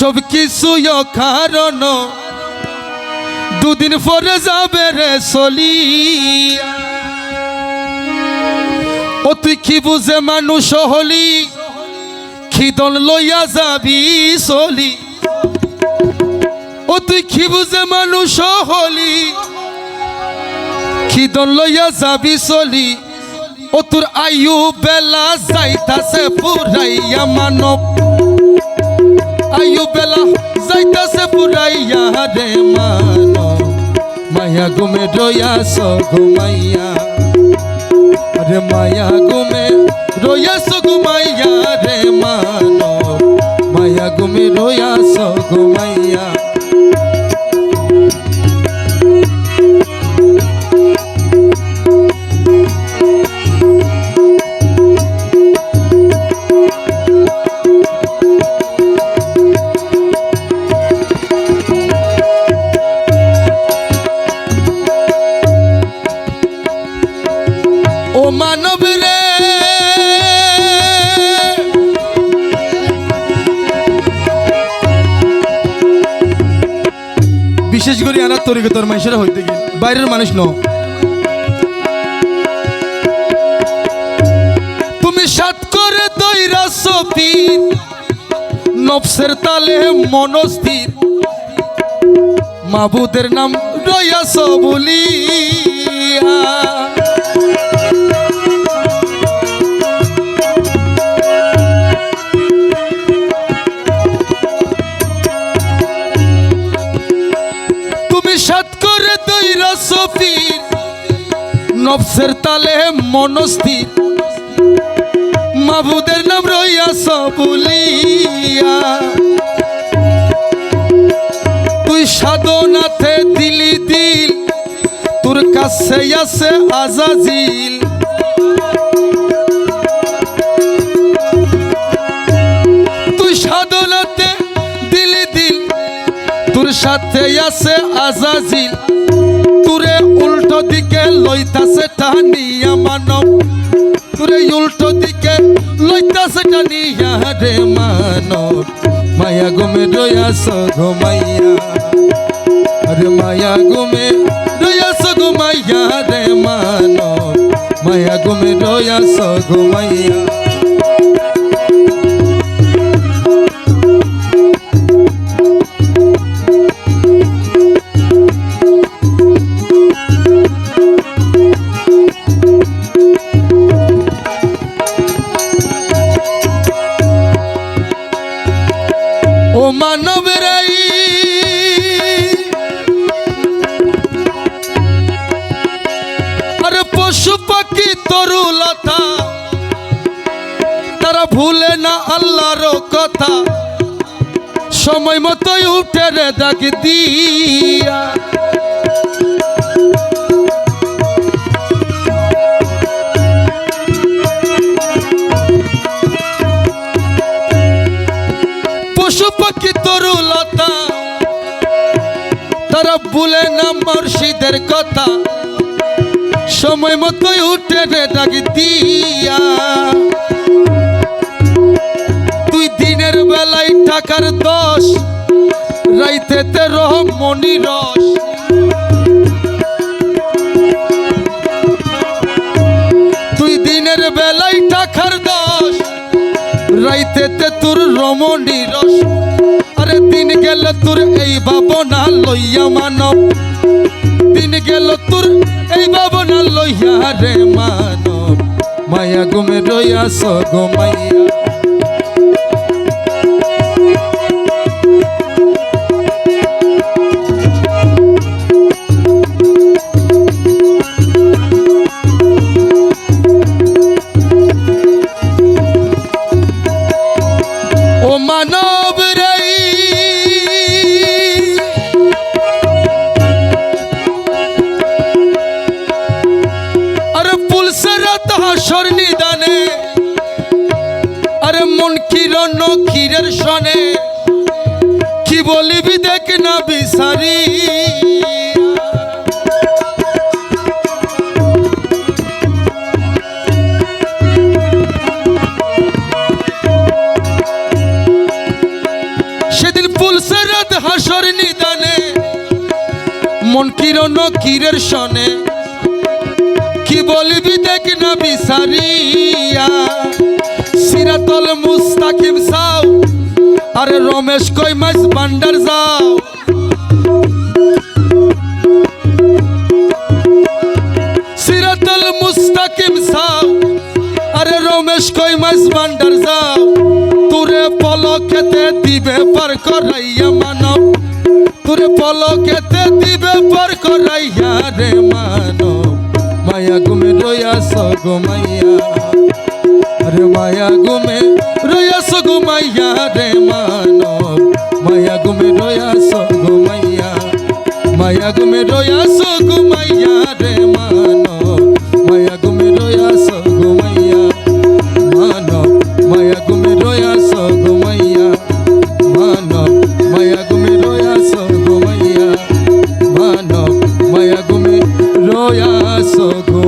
সব কিছু কারণ দুদিন পরে যাবে রে চলি। ও তুই কি বুঝে মানুষ হলি, খিদন লইয়া যাবি চলি। ও তুই কি বুঝে মানুষ হলি, খিদন লইয়া যাবি চলি। ও তোর আয়ু বেলা যাইতাছে পুরাইয়া মানব, আয়ু বেলা যাইতাছে পুরাইয়া রে মানব। মায়া ঘুমে রইয়াছ ঘুমাইয়া, রে মায়া ঘুমে রইয়াছ ঘুমাইয়া রে মানব। মায়া ঘুমে রইয়াছ ঘুমাইয়া। ও মানব রে বিশেষ করে আনার তরিকতর মানুষেরা হইতে গিয়ে বাইরের মানুষ ন। তুমি সাত করে দইরা সপির নফসের তালে মনস্থির, মাবুদের নাম রইয়াছ বলিয়া। সাত করে দইরা সফির নফসের তালে মনস্থির, মাবুদের নাম রইয়াছ বলিয়া। তুই সাধনাতে দিলি দিল, তোর কাছে আছে আজাজিল। তুই সাধনাতে দিলি দিল, তোর সাথে আছে আজাজিল। তোরে উল্টো দিকে লইতাছে টানিয়া মানব, তোরে উল্টো দিকে লইতাছে টানিয়া রে মানব। মায়া ঘুমে রইয়াছ ঘুমাইয়া, রে মায়া ঘুমে রইয়াছ ঘুমাইয়া রে মানব। মায়া ঘুমে রইয়াছ ঘুমাইয়া। ও মানব রাই আরে পশু পাখি তরুলতা, তারা ভুলে না আল্লাহর কথা। সময় মতোই উঠে রে ডাক দিয়া। পশু পাখি তরুলতা, তারা ভুলে না মুর্শিদের কথা। সময় মতোই উঠে রে ডাক দিয়া। তুই দিনের বেলায় টাকার দোষ, রাইতেতে রহমনি রস। তুই দিনের বেলায় টাকার দোষ, রাইতেতে তোর রমণী রস। আরে দিন গেল তোর এই ভাবনা লইয়া মানব, দিন গেল তোর এই ভাবনা লইয়া রে মানব। মায়া ঘুমে রইয়াছ ঘুমাইয়া। ও মানব রে আরে পুলসরাত হাসর নিদানে, আরে মন কিরণ ক্ষীরের সনে। কি বলিবি দেখ না বিচারি, মন কিরণ কিরের সনে কি বলবি দেখ না বিচারিয়া সিরাতল মুস্তাকিম সাও আরে রমেশ কই মাছ বান্ডার যাও সিরাতল মুস্তাকিম সাও আরে রমেশ কই মাছ বান্ডার যাও তোরে পলকেতে দিবে পার করাইয়া মানব তোরে পলকেতে দিবে পার করাইয়া রে মানব মায়া গুমে রয়াস গো মাইয়া রে মায়া গুমে রয়াস গো মাইয়া রে মানব মায়া গুমে রয়াস গো মাইয়া মায়া গুমে রয়াস গো মাইয়া রে মানব মায়া গুমে রয়াস গো মাইয়া মানব মায়া গুমে রয়াস গো মাইয়া মানব মায়া গুমে রয়াস গো মাইয়া মানব মায়া গুমে রয়াস গো